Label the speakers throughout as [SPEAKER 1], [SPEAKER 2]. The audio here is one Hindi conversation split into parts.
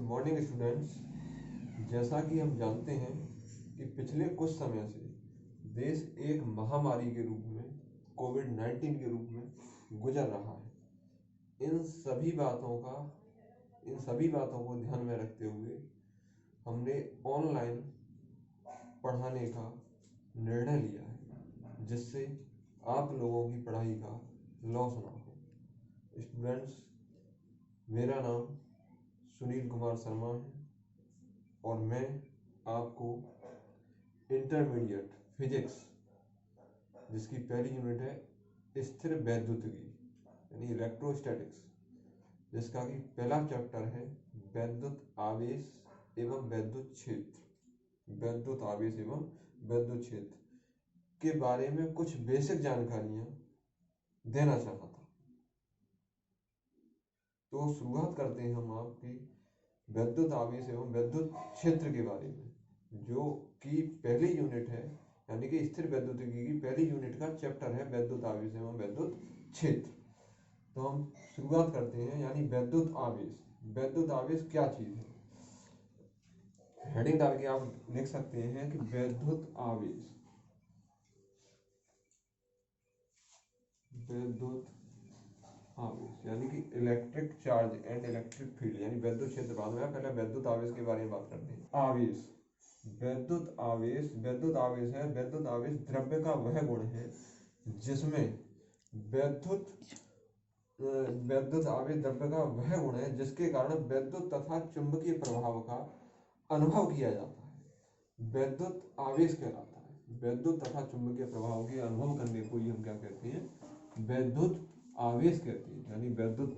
[SPEAKER 1] Morning students. जैसा कि हम जानते हैं कि पिछले कुछ समय से देश एक महामारी के रूप में कोविड-19 के रूप में गुजर रहा है। इन सभी बातों को ध्यान में रखते हुए हमने ऑनलाइन पढ़ाने का निर्णय लिया है, जिससे आप लोगों की पढ़ाई का लॉस ना हो। स्टूडेंट्स, मेरा नाम सुनील कुमार शर्मा है और मैं आपको इंटरमीडिएट फिजिक्स, जिसकी पहली यूनिट है स्थिर वैद्युतिकी यानी इलेक्ट्रोस्टैटिक्स, जिसका कि पहला चैप्टर है वैद्युत आवेश एवं वैद्युत क्षेत्र के बारे में कुछ बेसिक जानकारियां देना चाहता था। तो शुरुआत करते हैं हम आपकी वैद्युत आवेश एवं वैद्युत क्षेत्र के बारे में, जो कि पहली यूनिट है, यानी कि स्थिर वैद्युतिकी की पहली यूनिट का चैप्टर है वैद्युत आवेश एवं वैद्युत क्षेत्र। तो हम शुरुआत करते हैं, यानी वैद्युत आवेश। वैद्युत आवेश क्या चीज है? हेडिंग डाल के आप लिख सकते हैं कि वैद्युत आवेश यानी कि electric charge and electric field, यानी वैद्युत क्षेत्र बाद में। पहले वैद्युत आवेश के बारे में बात करते हैं। आवेश, वैद्युत आवेश है। वैद्युत आवेश द्रव्य का वह गुण है जिसमें वैद्युत आवेश द्रव्य का वह गुण है जिसके कारण वैद्युत तथा चुंबकीय प्रभाव का अनुभव किया जाता है। वैद्युत आवेश कहलाता है। वैद्युत तथा चुंबकीय प्रभाव के अनुभव करने को ही हम क्या कहते हैं? वैद्युत आवेश कहते हैं। यानी वैद्युत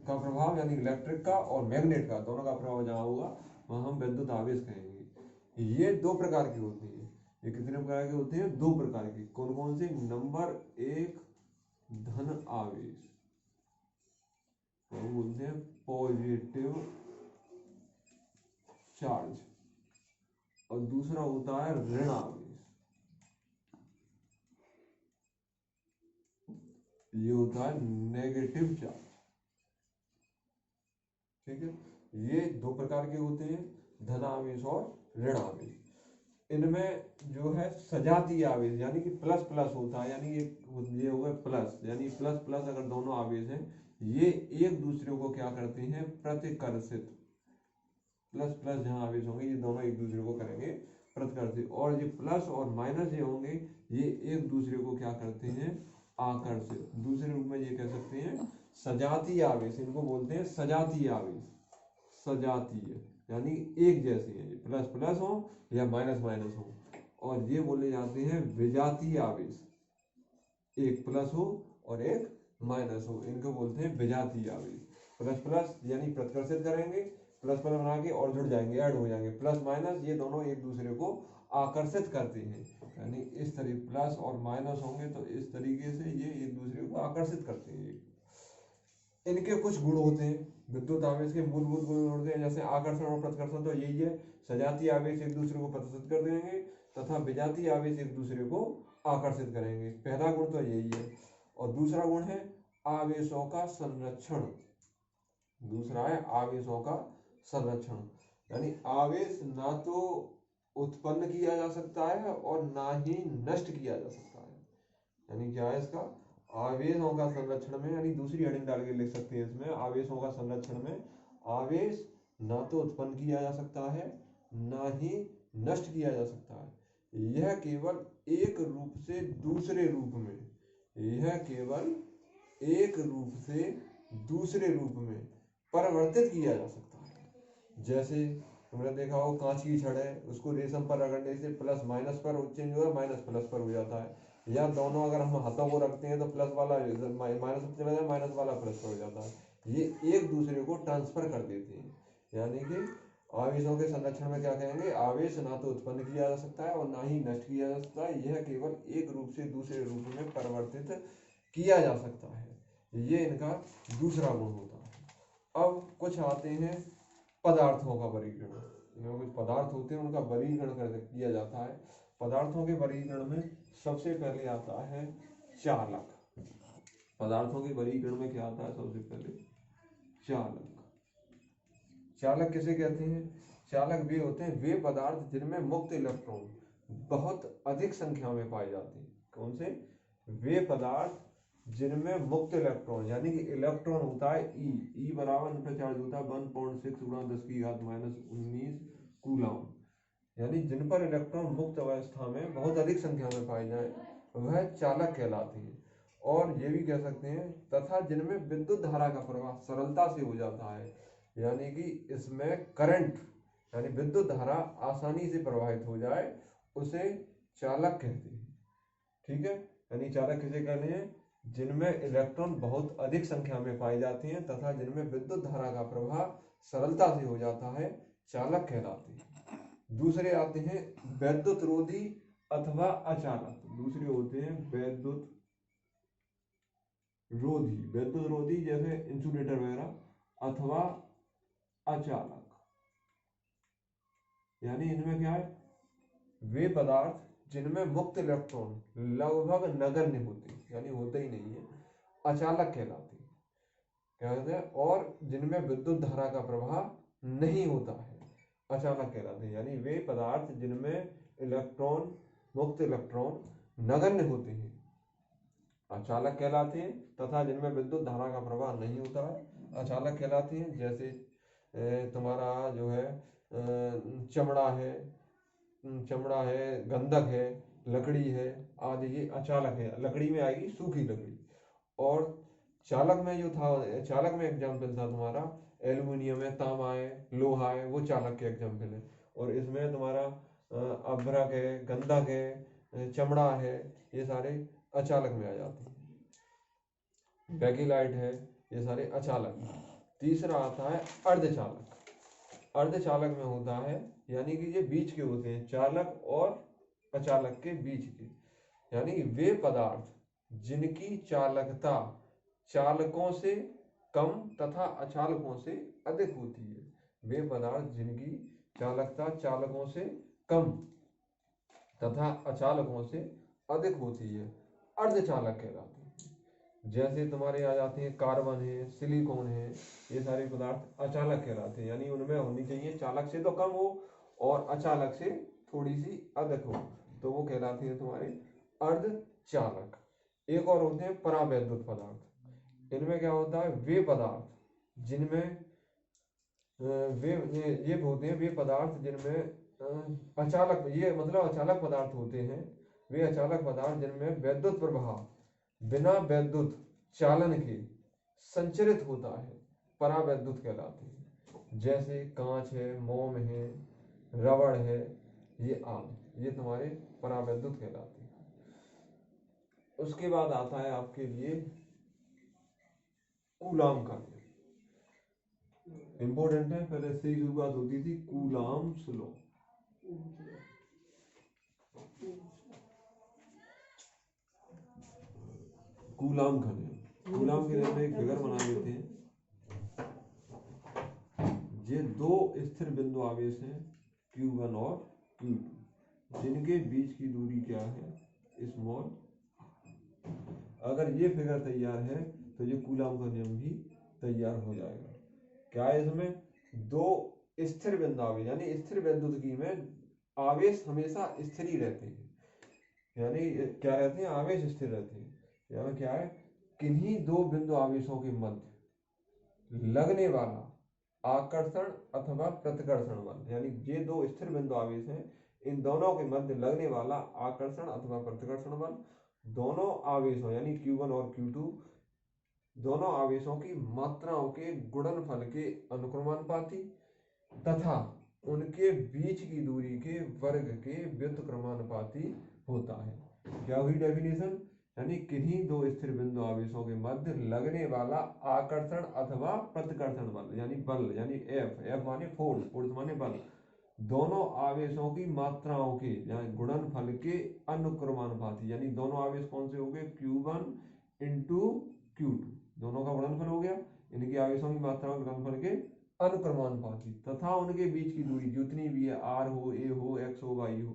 [SPEAKER 1] का प्रभाव, यानी इलेक्ट्रिक का और मैग्नेट का, दोनों का प्रभाव जहाँ होगा वहाँ हम वैद्युत आवेश कहेंगे। ये दो प्रकार की होती है। ये कितने प्रकार के होते हैं? दो प्रकार की। कौन कौन से? नंबर एक, धन आवेश, तो बोलते हैं पॉजिटिव चार्ज, और दूसरा होता है ऋण आवेश। ये होता है नेगेटिव चार्ज। ठीक है, ये दो प्रकार के होते हैं, धन आवेश और ऋण आवेश। इनमें जो है सजातीय आवेश, यानी कि प्लस प्लस होता है, यानी ये होगा प्लस, यानी प्लस प्लस अगर दोनों आवेश हैं, ये एक दूसरे को क्या करते हैं? प्रतिकर्षित। प्लस प्लस जहां आवेश होंगे ये दोनों एक दूसरे को करेंगे प्रतिकर्षित, और ये प्लस और माइनस ये होंगे, ये एक दूसरे को क्या करते हैं? आकर्षित। दूसरे रूप में ये कह सकते हैं सजातीय आवेश। इनको बोलते हैं सजातीय आवेश। सजातीय यानी एक जैसे हैं, प्लस प्लस हो या माइनस माइनस हो। और ये बोले जाते हैं विजातीय आवेश, एक प्लस हो और एक माइनस हो, इनको बोलते हैं विजातीय आवेश। प्लस प्लस यानी प्रतिकर्षित करेंगे, प्लस प्लस बना के और जुड़ जाएंगे, ऐड हो जाएंगे। प्लस माइनस ये दोनों एक दूसरे को आकर्षित करते हैं, यानी इस तरीके प्लस और माइनस होंगे तो इस तरीके से ये एक दूसरे को आकर्षित करते हैं। इनके कुछ गुण होते हैं, विद्युत आवेश के मूलभूत गुण होते हैं, जैसे आकर्षण और प्रतिकर्षण, तो यही है। सजातीय आवेश एक दूसरे को प्रतिकर्षित कर देंगे तथा विजातीय आवेश एक दूसरे को आकर्षित करेंगे। पहला गुण तो यही है। और दूसरा गुण है आवेशों का संरक्षण। दूसरा है आवेशों का संरक्षण, यानी आवेश ना तो उत्पन्न किया जा सकता है और ना ही नष्ट किया जा सकता है। यानी क्या है इसका? आवेशों का संरक्षण में, यानी दूसरी हेडिंग डाल के लिख सकते हैं इसमें, आवेशों का संरक्षण में आवेश ना तो उत्पन्न किया जा सकता है ना ही नष्ट किया जा सकता है। यह केवल एक रूप से दूसरे रूप में परिवर्तित किया जा सकता है। जैसे तुमने देखा हो कांच की छड़ है, उसको रेशम पर रगड़ने से प्लस माइनस पर चेंज हुआ, माइनस प्लस पर हो जाता है। या दोनों अगर हम हाथों को रखते हैं तो प्लस वाला माइनस पर चला जाए, माइनस वाला प्लस पर हो जाता है। ये एक दूसरे को ट्रांसफर कर देते हैं। यानी कि आवेशों के संरक्षण में क्या कहेंगे? आवेश ना तो उत्पन्न किया जा सकता है और ना ही नष्ट किया जा सकता है, यह केवल एक रूप से दूसरे रूप में परिवर्तित किया जा सकता है। ये इनका दूसरा गुण होता है। अब कुछ आते हैं पदार्थों का वर्गीकरण। इनमें कुछ पदार्थ होते हैं, उनका वर्गीकरण किया जाता है। पदार्थों के वर्गीकरण में सबसे पहले आता है चालक। पदार्थों के वर्गीकरण में क्या आता है? सबसे पहले चालक। चालक किसे कहते हैं? चालक वे होते हैं वे पदार्थ जिनमें मुक्त इलेक्ट्रॉन बहुत अधिक संख्या में पाए जाते हैं। कौन से? वे पदार्थ जिनमें मुक्त इलेक्ट्रॉन यानी कि इलेक्ट्रॉन होता है ई बराबर इनका चार्ज होता है 1.6 गुणा 10⁻⁻19 कूलम, यानी जिन पर इलेक्ट्रॉन मुक्त अवस्था में बहुत अधिक संख्या में पाए जाए वह चालक कहलाते हैं। और ये भी कह सकते हैं तथा जिनमें विद्युत धारा का प्रवाह सरलता से हो जाता है, यानी कि इसमें करंट यानी विद्युत धारा आसानी से प्रवाहित हो जाए उसे चालक कहते हैं। ठीक है, यानी चालक किसे कहते हैं? जिनमें इलेक्ट्रॉन बहुत अधिक संख्या में पाए जाते हैं तथा जिनमें विद्युत धारा का प्रवाह सरलता से हो जाता है, चालक कहलाते हैं। दूसरे आते हैं वैद्युत रोधी अथवा अचालक। दूसरे होते हैं वैद्युत रोधी जैसे इंसुलेटर वगैरह अथवा अचालक, यानी इनमें क्या है? वे पदार्थ जिनमें मुक्त इलेक्ट्रॉन लगभग नगण्य होते यानी होते ही नहीं है, अचालक कहलाते हैं। क्या कहते हैं? और जिनमें विद्युत धारा का प्रवाह नहीं होता है, अचालक कहलाते हैं। यानी वे पदार्थ जिनमें इलेक्ट्रॉन मुक्त इलेक्ट्रॉन नगण्य होते हैं, अचालक कहलाते हैं तथा जिनमें विद्युत धारा का प्रवाह नहीं होता है, अचालक कहलाते हैं। जैसे तुम्हारा जो है चमड़ा है, गंधक है, लकड़ी है आदि, ये अचालक है। लकड़ी में आएगी सूखी लकड़ी। और चालक में जो था, चालक में एग्जाम्पल था तुम्हारा एल्यूमिनियम है, तांबा है, लोहा है, वो चालक के एग्जाम्पल है। और इसमें तुम्हारा अभ्रक है, गंधक है, चमड़ा है, ये सारे अचालक में आ जाते हैं। बैकिलाइट है, ये सारे अचालक। तीसरा आता है अर्धचालक। अर्धचालक में होता है यानी कि ये बीच के होते हैं, चालक और अचालक के बीच के, यानी वे पदार्थ जिनकी चालकता चालकों से कम तथा अचालकों से अधिक होती है। वे पदार्थ जिनकी चालकता चालकों से कम तथा अचालकों से अधिक होती है, अर्धचालक कहलाते हैं। जैसे तुम्हारे आ जाते हैं कार्बन है, सिलिकॉन है, ये सारे पदार्थ अचालक कहलाते हैं। यानी उनमें होनी चाहिए चालक से तो कम हो और अचालक से थोड़ी सी अधिक हो, तो वो कहलाते हैं तुम्हारे अर्धचालक। एक और होते हैं परावैद्युत पदार्थ। इनमें क्या होता है? वे पदार्थ जिनमें ये होते हैं वे पदार्थ जिनमें अचालक, ये मतलब अचालक पदार्थ होते हैं वे अचालक पदार्थ जिनमें वैद्युत प्रवाह बिना वैद्युत चालन के संचरित होता है, परावैद्युत कहलाते हैं। जैसे कांच है, मोम है, रबड़ है, ये आदि, ये तुम्हारे परावैद्युत कहलाते हैं। उसके बाद आता है आपके लिए कूलाम का नियम। इंपॉर्टेंट है, पहले से ही शुरुआत होती थी कूलाम्स लॉ। कूलाम का नियम, कूलाम के नियम में एक फिगर बना लेते हैं। ये दो स्थिर बिंदु आवेश हैं Q1 और Q2, जिनके बीच की दूरी क्या है? स्मॉल। अगर ये फिगर तैयार है तो ये कूलाम का नियम भी तैयार हो जाएगा। क्या है? इसमें दो स्थिर बिंदु आवेश यानी स्थिर वैद्युतिकी में आवेश हमेशा स्थिर ही रहते हैं, यानी क्या रहते हैं? आवेश स्थिर रहते हैं। यहाँ क्या है? किन्हीं दो बिंदु आवेशों के मध्य लगने वाला आकर्षण अथवा प्रतिकर्षण बल, यानी ये दो स्थिर बिंदु आवेश हैं, इन दोनों के मध्य लगने वाला आकर्षण अथवा प्रतिकर्षण बल दोनों आवेशों यानी Q1 और Q2 दोनों आवेशों की मात्राओं के गुणनफल के अनुक्रमानुपाती तथा उनके बीच की दूरी के वर्ग के व्युत्क्रमानुपाती होता है। क्या हुई डेफिनेशन? यानी किन्हीं दो स्थिर बिंदु आवेशों के मध्य लगने वाला आकर्षण अथवा प्रतिकर्षण बल यानी बल, यानी एफ माने फोर्स माने बल, दोनों आवेशों की मात्राओं के यानी गुणनफल के अनुक्रमानुपाती, यानी दोनों आवेश कौन से हो गए? Q1 इंटू Q2, दोनों का गुणनफल हो गया, इनकी आवेशों की मात्राओं के गुणनफल के अनुक्रमानुपाती तथा उनके बीच की दूरी जितनी भी है, R हो, A हो, X हो, Y हो,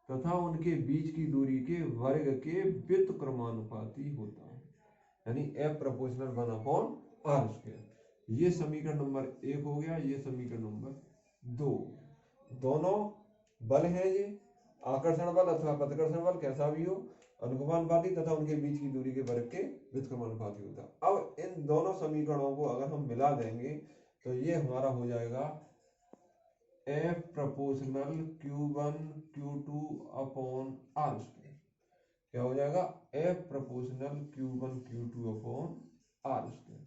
[SPEAKER 1] तथा उनके बीच की दूरी के वर्ग के व्युत्क्रमानुपाती होता है, यानी F प्रोपोर्शनल 1/r²। ये समीकरण नंबर 1 हो गया, ये समीकरण नंबर 2। दोनों बल हैं ये, आकर्षण बल अथवा प्रतिकर्षण बल कैसा भी हो, अनुक्रमानुपाती तथा उनके बीच की दूरी के वर्ग के व्युत्क्रमानुपाती होता है। अब इन दोनों समीकरणों को अगर हम मिला देंगे तो ये हमारा हो जाएगा F proportional Q1 Q2 upon R square. क्या हो जाएगा? F proportional Q1 Q2 upon R square.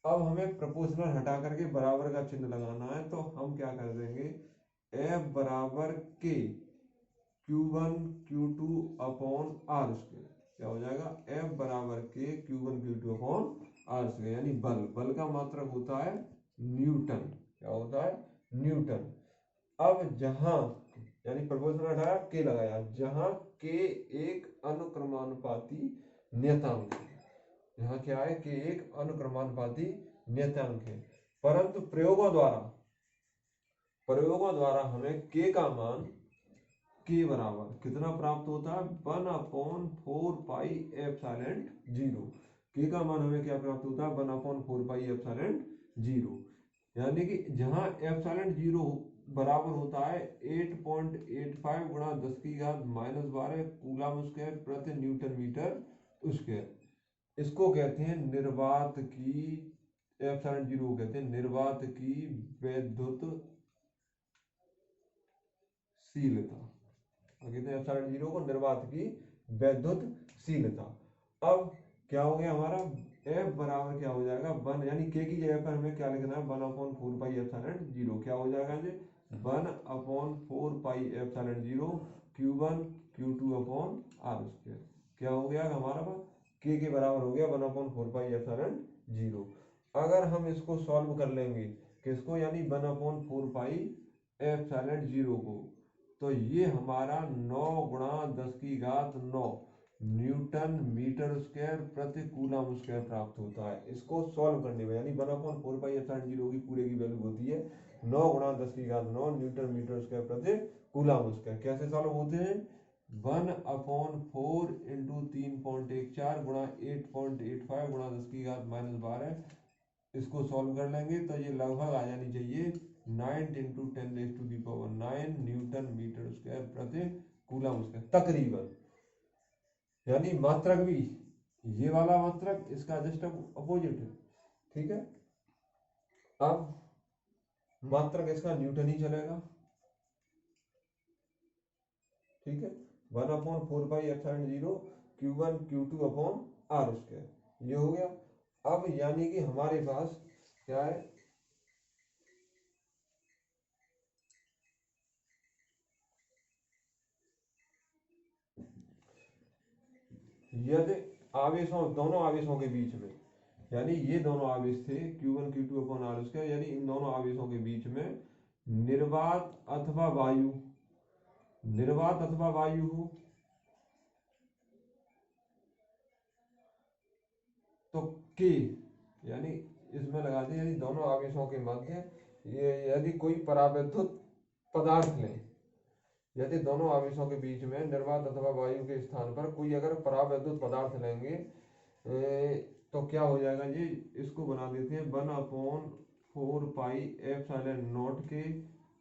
[SPEAKER 1] अब हमें प्रोपोर्शनल हटा करके बराबर का चिन्ह लगाना है, तो हम क्या कर देंगे, F बराबर K Q1 Q2 upon R square. क्या हो जाएगा? F बराबर K Q1 Q2 upon R square, यानी बल का मात्रक होता है न्यूटन। क्या होता है? न्यूटन। अब जहां यानी प्रोपोर्शनल हटाया, के लगाया, जहां के एक अनुक्रमानुपाती नियतांक है, यहाँ क्या है, के एक अनुक्रमानुपाती नियतांक है, परंतु प्रयोगों द्वारा हमें के का मान के बराबर कितना प्राप्त होता है, 1/4πε0। के का मान हमें क्या प्राप्त होता है, 1/4πε0, यानी कि जहां ε0 बराबर होता है 8.85 गुणा 10 की घात -12 कूलम स्क्वायर प्रति न्यूटन मीटर स्क्वायर। इसको कहते हैं निर्वात की, ε0 को कहते हैं निर्वात की वैद्युतशीलता। कहते हैं ε0 को निर्वात की वैद्युतशीलता। अब क्या हो गया हमारा, F बराबर क्या हो जाएगा, 1, यानी के की जगह पर हमें क्या लिखना है, 1/4πε0। क्या हो जाएगा जी, 1/4πε0 Q1 Q2 upon R square. क्या हो गया हमारा पास, के बराबर हो गया 1/4πε0। अगर हम इसको सॉल्व कर लेंगे, किसको, यानी 1/4πε0 को, तो ये हमारा 9 गुणा 10 की घात 9 न्यूटन मीटर स्क्वायर प्रति कूलम स्क्वायर प्राप्त होता है। इसको सॉल्व करने में, यानी 1/4πε0 की पूरे की वैल्यू होती है 9 गुणा 10 की घात 9 न्यूटन मीटर स्क्वायर प्रति कूलम स्क्वायर। कैसे सॉल्व होते हैं, 1/4 इंटू 3.14 गुणा 8.85 गुणा 10 की घात -12, इसको सॉल्व कर लेंगे तो ये लगभग आ जानी चाहिए 9 इंटू 10⁹9 न्यूटन मीटर स्क्वायर प्रति कूलम स्क्वायर तकरीबन। यानी मात्रक भी ये वाला मात्रक इसका जस्ट अपोजिट है। ठीक है, अब मात्रक इसका न्यूटन ही चलेगा। ठीक है, 1/4πε0 Q1 Q2 upon R square, ये हो गया। अब यानी कि हमारे पास क्या है, यदि आवेशों, दोनों आवेशों के बीच में, यानी ये दोनों आवेश थे Q1 Q2 upon R square, यदि इन दोनों आवेशों के बीच में निर्वात अथवा वायु हो, तो के, यानी इसमें लगा दें, यदि दोनों आवेशों के मध्य ये यदि कोई परावैद्युत पदार्थ लें, यदि दोनों आवेशों के बीच में निर्वात अथवा वायु के स्थान पर कोई अगर परावैद्युत पदार्थ लेंगे, तो क्या हो जाएगा जी, इसको बना देते हैं 1/4πε0 के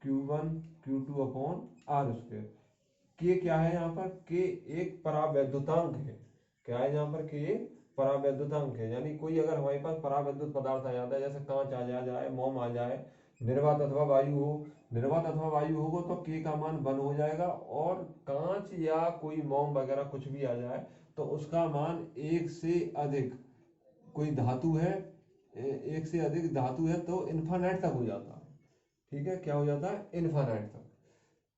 [SPEAKER 1] Q1 Q2 upon R square. के क्या है यहाँ पर, के एक परावैद्युतांक है। क्या है यहाँ पर, के एक परावैद्युतांक है, यानी कोई अगर हमारे पास परावैद्युत पदार्थ आ जाता है, जैसे कांच आ जाए, मोम आ जाए, निर्वात अथवा वायु होगा तो के का मान 1 हो जाएगा, और कांच या कोई मोम वगैरह कुछ भी आ जाए तो उसका मान 1 से अधिक, कोई धातु है, 1 से अधिक धातु है तो इन्फानाइट तक हो जाता है। ठीक है, क्या हो जाता है, इन्फानाइट तक।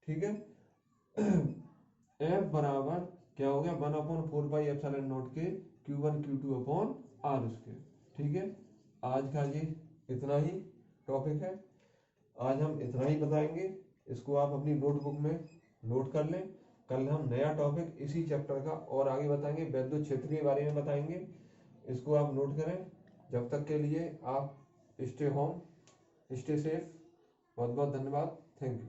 [SPEAKER 1] ठीक है, F बराबर क्या हो गया, 1/4πε0 के Q1 Q2 upon R square. ठीक है, आज का ये इतना ही टॉपिक है, आज हम इतना ही बताएंगे। इसको आप अपनी नोटबुक में नोट कर लें। कल हम नया टॉपिक इसी चैप्टर का और आगे बताएंगे, वैद्युत क्षेत्र के बारे में बताएंगे। इसको आप नोट करें। जब तक के लिए आप स्टे होम, स्टे सेफ। बहुत बहुत धन्यवाद, थैंक यू।